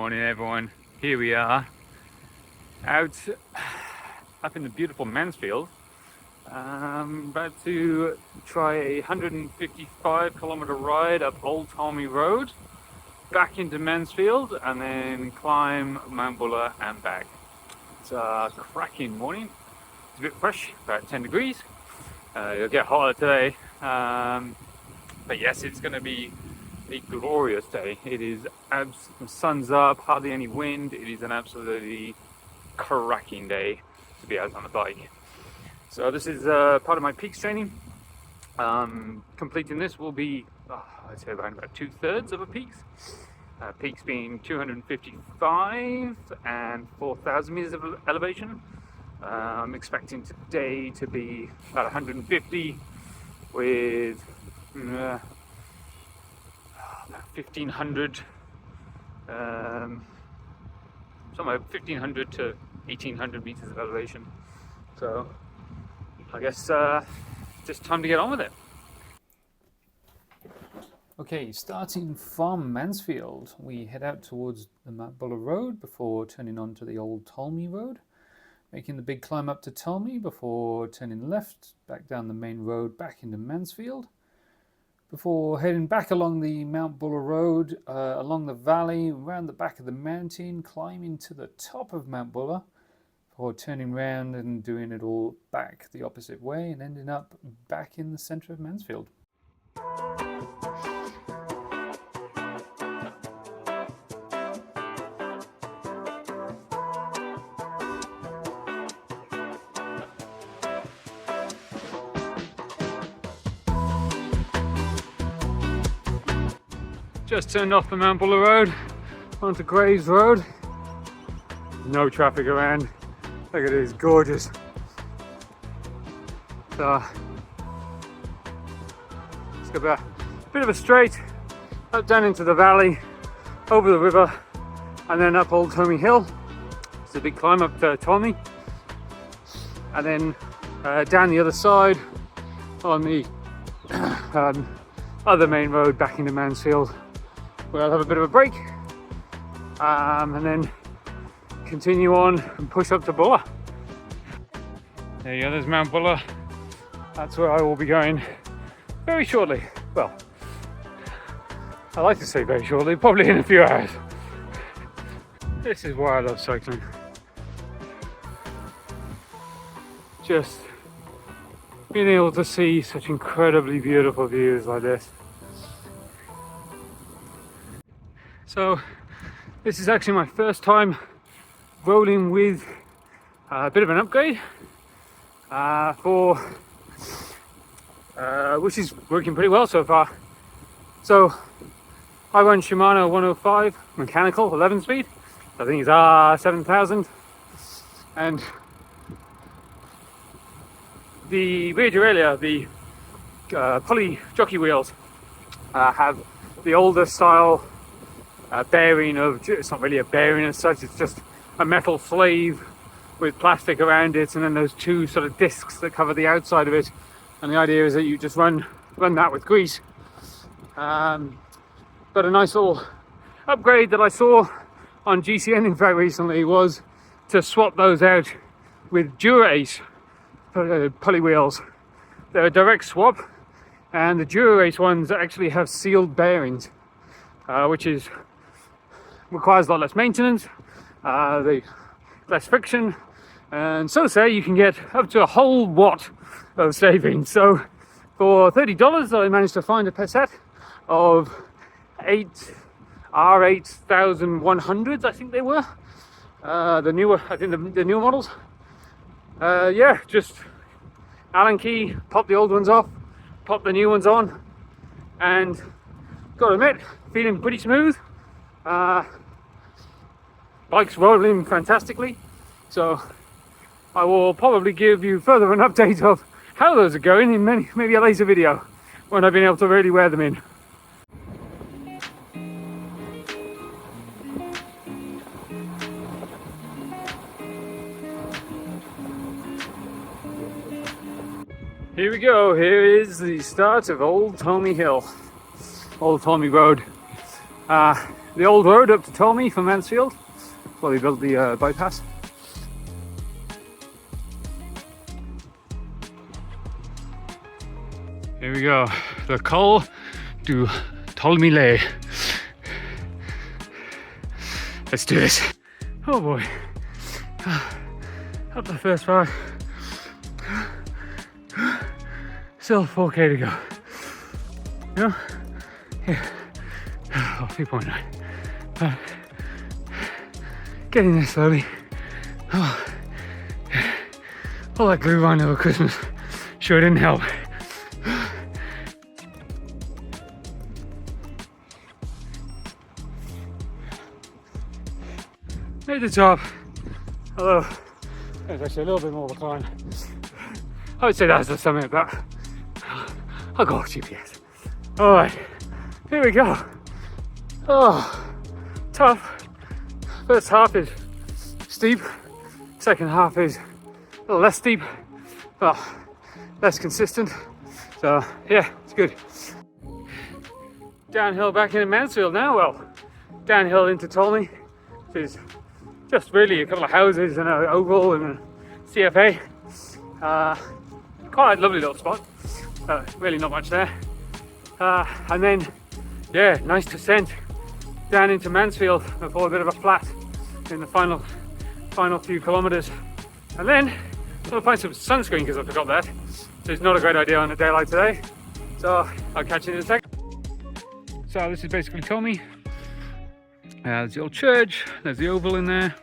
morning everyone. Here we are out up in the beautiful Mansfield, about to try a 155-kilometer ride up Old Tolmie Road back into Mansfield and then climb Mount Buller and back. It's a cracking morning. It's a bit fresh, about 10 degrees. It'll get hotter today, but yes, it's going to be a glorious day. It is the sun's up, hardly any wind. It is an absolutely cracking day to be out on the bike. So this is part of my peaks training. Completing this will be I'd say around about 2/3 of a peaks. Peaks being 255 and 4,000 meters of elevation. I'm expecting today to be about 150 with 1,500, somewhere 1,500 to 1,800 meters of elevation. So I guess just time to get on with it. Okay, starting from Mansfield, we head out towards the Mount Buller Road before turning on to the Old Tolmie Road, making the big climb up to Tolmie before turning left back down the main road back into Mansfield, before heading back along the Mount Buller Road, along the valley, around the back of the mountain, climbing to the top of Mount Buller, before turning round and doing it all back the opposite way and ending up back in the centre of Mansfield. Just turned off the Mount Buller Road onto Graves Road. No traffic around. Look at it, it's gorgeous. So it's got a bit of a straight up down into the valley, over the river, and then up Old Tolmie Hill. It's a big climb up to Tolmie, and then down the other side on the other main road back into Mansfield, where I'll have a bit of a break, and then continue on and push up to Buller. There you go, there's Mount Buller. That's where I will be going very shortly. Well, I like to say very shortly, probably in a few hours. This is why I love cycling. Just being able to see such incredibly beautiful views like this. So this is actually my first time rolling with a bit of an upgrade which is working pretty well so far. So I run Shimano 105 mechanical 11 speed. I think it's R7000, and the rear derailleur, the pulley jockey wheels, have the older style bearing of, it's not really a bearing as such, it's just a metal sleeve with plastic around it, and then those two sort of discs that cover the outside of it, and the idea is that you just run that with grease. But a nice little upgrade that I saw on GCN in fact recently was to swap those out with Dura-Ace pulley wheels. They're a direct swap, and the Dura-Ace ones actually have sealed bearings, which requires a lot less maintenance, less friction, and so say you can get up to a whole watt of savings. So for $30 I managed to find a set of 8 R8100s, I think they were, the newer models. Yeah, just Allen key, pop the old ones off, pop the new ones on, and gotta admit, feeling pretty smooth. Bike's rolling fantastically, so I will probably give you further an update of how those are going in maybe a later video when I've been able to really wear them in. Here we go, here is the start of Old Tolmie Hill, Old Tolmie Road. the old road up to Tolmie from Mansfield. Well, they built the bypass. Here we go, the col to Tolmielet. Let's do this. Oh boy. Up the first part. Still 4k to go. You know? Yeah. Oh, 3.9. Getting there slowly. Oh. All that glue vine over Christmas sure didn't help. Made the top. Although there's actually a little bit more of a climb. I would say that's the summit, but I'll go with GPS. Alright, here we go. Oh, tough. First half is steep, second half is a little less steep, but less consistent. So yeah, it's good. Downhill back into Mansfield now. Well, downhill into Tolmie, which is just really a couple of houses and an oval and a CFA. Quite a lovely little spot. Really not much there. And then, yeah, nice descent down into Mansfield before a bit of a flat in the final few kilometers. And then I'll find some sunscreen because I forgot that. So it's not a great idea on a day like today. So I'll catch you in a sec. So this is basically Tolmie. There's the old church, there's the oval in there.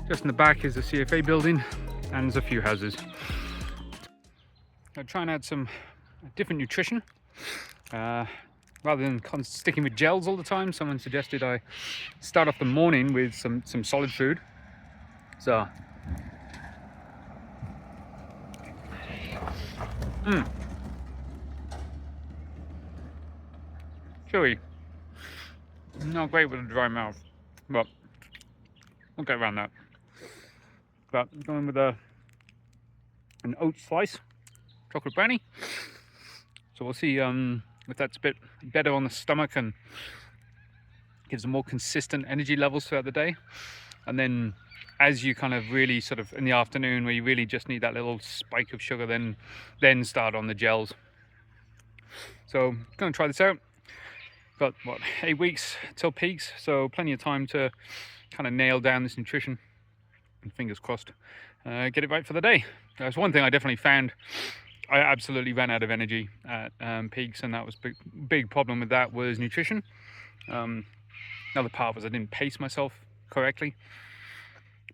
Just in the back is the CFA building and there's a few houses. I'll try and add some different nutrition. Rather than sticking with gels all the time, someone suggested I start off the morning with some solid food. So, chewy. Not great with a dry mouth, but we'll get around that. But going with an oat slice, chocolate brownie. So we'll see if that's a bit better on the stomach and gives a more consistent energy levels throughout the day. And then as you kind of really sort of in the afternoon where you really just need that little spike of sugar, then start on the gels. So going to try this out. Got what, 8 weeks till peaks, so plenty of time to kind of nail down this nutrition and fingers crossed get it right for the day. That's one thing I definitely found. I absolutely ran out of energy at peaks, and that was big problem with that was nutrition. Another part was I didn't pace myself correctly,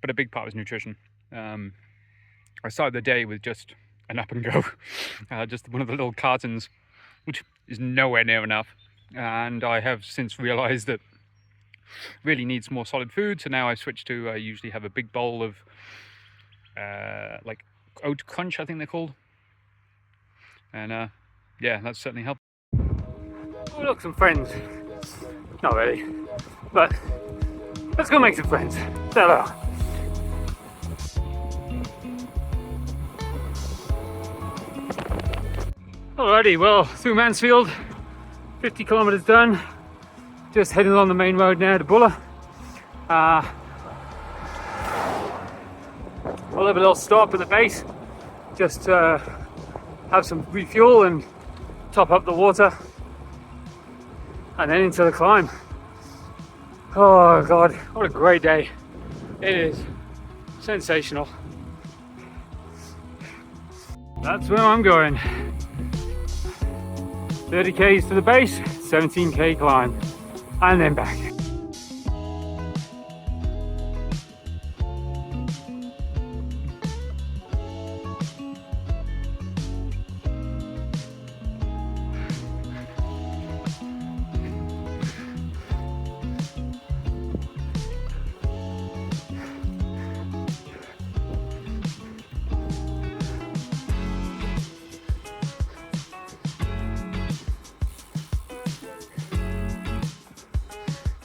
but a big part was nutrition. I started the day with just an up and go, just one of the little cartons, which is nowhere near enough. And I have since realized that really needs more solid food. So now I switched to usually have a big bowl of like oat crunch, I think they're called. And yeah, that's certainly helped. Oh look, some friends. Not really, but let's go make some friends. There they are. Alrighty, well, through Mansfield, 50 kilometers done. Just heading along the main road now to Buller. We'll have a little stop at the base, just have some refuel and top up the water, and then into the climb. Oh God, what a great day. It is sensational. That's where I'm going. 30 k's to the base, 17k climb, and then back.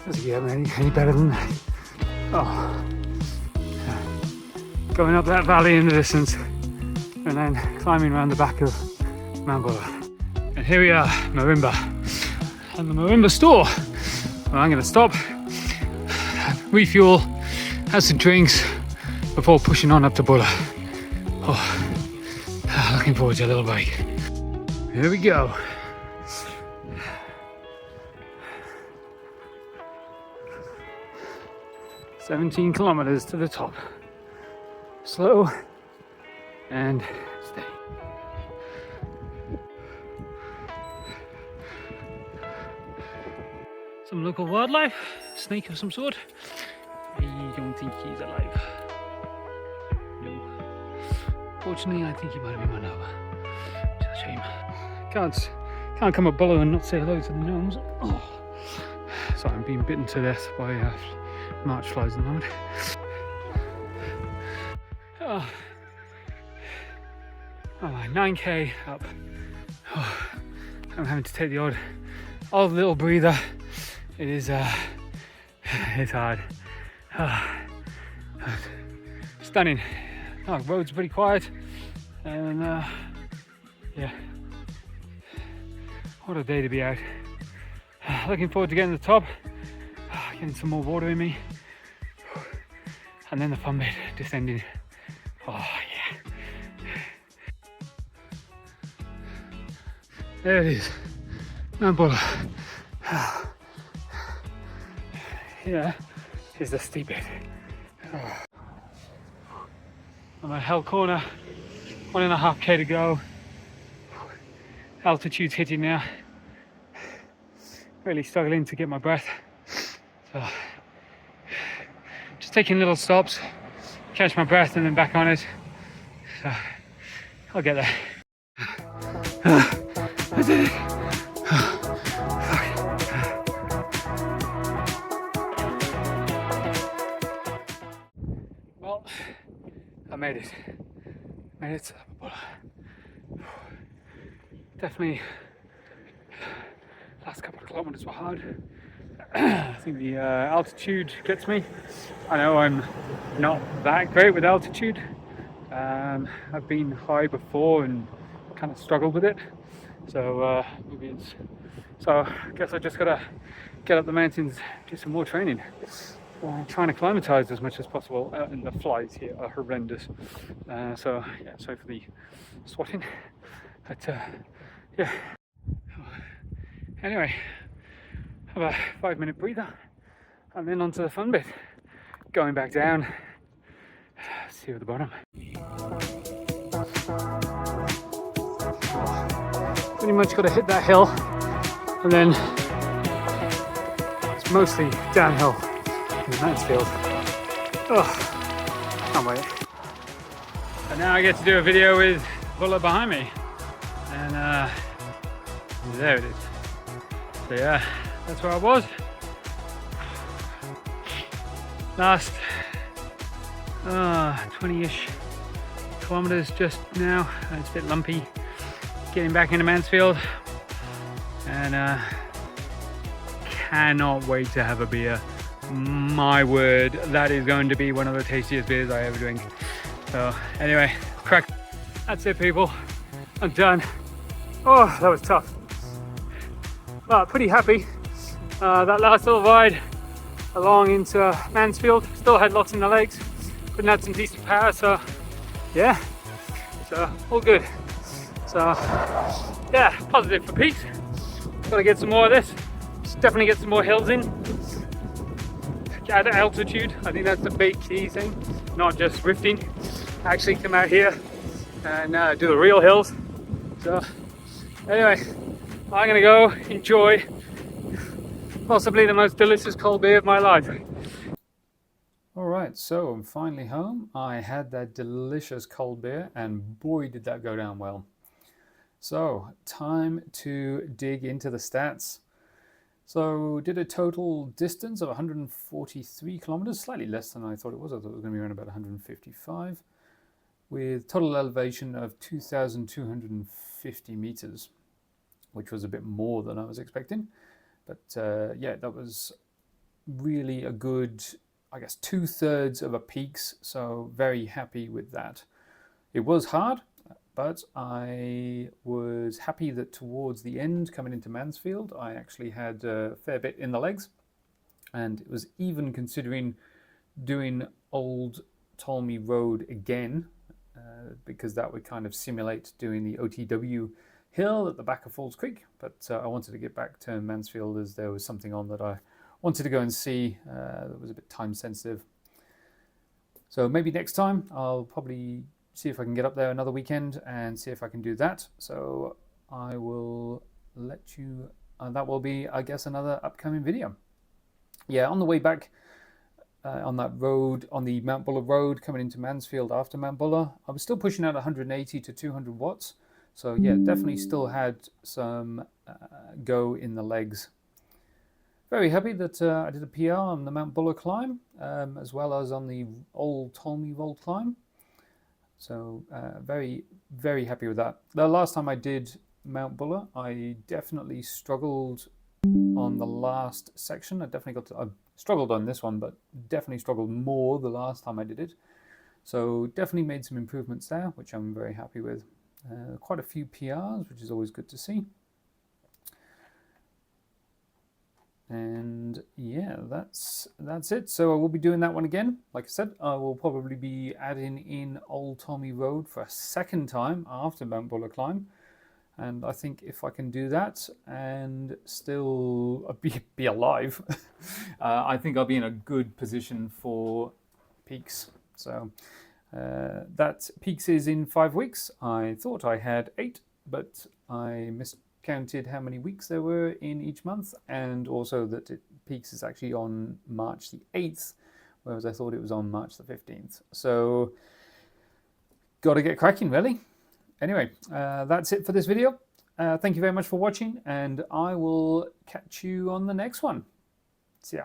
Doesn't get any better than that. Oh, going up that valley in the distance and then climbing around the back of Mount Buller. And here we are, Marimba, and the Marimba store. Well, I'm going to stop, refuel, have some drinks before pushing on up to Buller. Looking forward to a little break. Here we go. "17 kilometers to the top. Slow and steady." Some local wildlife, snake of some sort. I don't think he's alive. No. Fortunately, I think he might have been run over. Which is a shame. Can't come up Buller and not say hello to the gnomes. Oh. Sorry, I'm being bitten to death by March flies at the moment. Oh, 9k up. Oh, I'm having to take the odd little breather. It is it's hard. Stunning. Road's pretty quiet, and yeah, what a day to be out. Looking forward to getting to the top, getting some more water in me, and then the fun bit, descending. Oh yeah. There it is, Mount Buller. Here is the steep bit. I'm at Hell Corner, 1.5k to go. Altitude's hitting now. Really struggling to get my breath. So, just taking little stops, catch my breath and then back on it. So, I'll get there. I did it. Well, I made it. Made it to the Buller. Definitely, last couple of kilometers were hard. I think the altitude gets me. I know I'm not that great with altitude. I've been high before and kind of struggled with it. So maybe it's. So I guess I just gotta get up the mountains, do some more training. Trying to acclimatise as much as possible, and the flies here are horrendous. So yeah, sorry for the swatting, but yeah. Anyway, have a 5-minute breather, and then onto the fun bit. Going back down, see you at the bottom. Pretty much got to hit that hill, and then it's mostly downhill. Mansfield. Oh, can't wait. And now I get to do a video with Buller behind me. And there it is. So yeah, that's where I was. Last 20-ish kilometers just now. It's a bit lumpy. Getting back into Mansfield. And cannot wait to have a beer. My word, that is going to be one of the tastiest beers I ever drink. So anyway, crack. That's it, people. I'm done. Oh, that was tough. But pretty happy. That last little ride along into Mansfield. Still had lots in the legs. Couldn't have some decent power, so yeah. So all good. So yeah, positive for Pete. Gotta get some more of this. Definitely get some more hills in. At altitude, I think that's the big key thing, not just rifting. Actually come out here and do the real hills. So anyway, I'm gonna go enjoy possibly the most delicious cold beer of my life. Alright, so I'm finally home. I had that delicious cold beer and boy did that go down well. So time to dig into the stats. So did a total distance of 143 kilometers, slightly less than I thought it was. I thought it was going to be around about 155, with total elevation of 2,250 meters, which was a bit more than I was expecting. But yeah, that was really a good, I guess, 2/3 of a peaks. So very happy with that. It was hard, but I was happy that towards the end, coming into Mansfield, I actually had a fair bit in the legs. and was even considering doing Old Tolmie Road again, because that would kind of simulate doing the OTW hill at the back of Falls Creek. But I wanted to get back to Mansfield as there was something on that I wanted to go and see that was a bit time sensitive. So maybe next time I'll probably see if I can get up there another weekend and see if I can do that. So I will let you, that will be, I guess, another upcoming video. Yeah, on the way back on that road, on the Mount Buller Road coming into Mansfield after Mount Buller, I was still pushing out 180 to 200 watts. So yeah, definitely still had some go in the legs. Very happy that I did a PR on the Mount Buller climb, as well as on the Old Tolmie Road climb. So very, very happy with that. The last time I did Mount Buller, I definitely struggled on the last section. I struggled on this one, but definitely struggled more the last time I did it. So definitely made some improvements there, which I'm very happy with. Quite a few PRs, which is always good to see. And yeah, that's it. So I will be doing that one again. Like I said, I will probably be adding in Old Tolmie Road for a second time after Mount Buller climb. And I think if I can do that and still be alive, I think I'll be in a good position for Peaks. So that Peaks is in 5 weeks. I thought I had 8, but I miscounted how many weeks there were in each month, and also that Peaks is actually on March the 8th, whereas I thought it was on March the 15th. So got to get cracking, really. Anyway, that's it for this video. Thank you very much for watching, and I will catch you on the next one. See ya.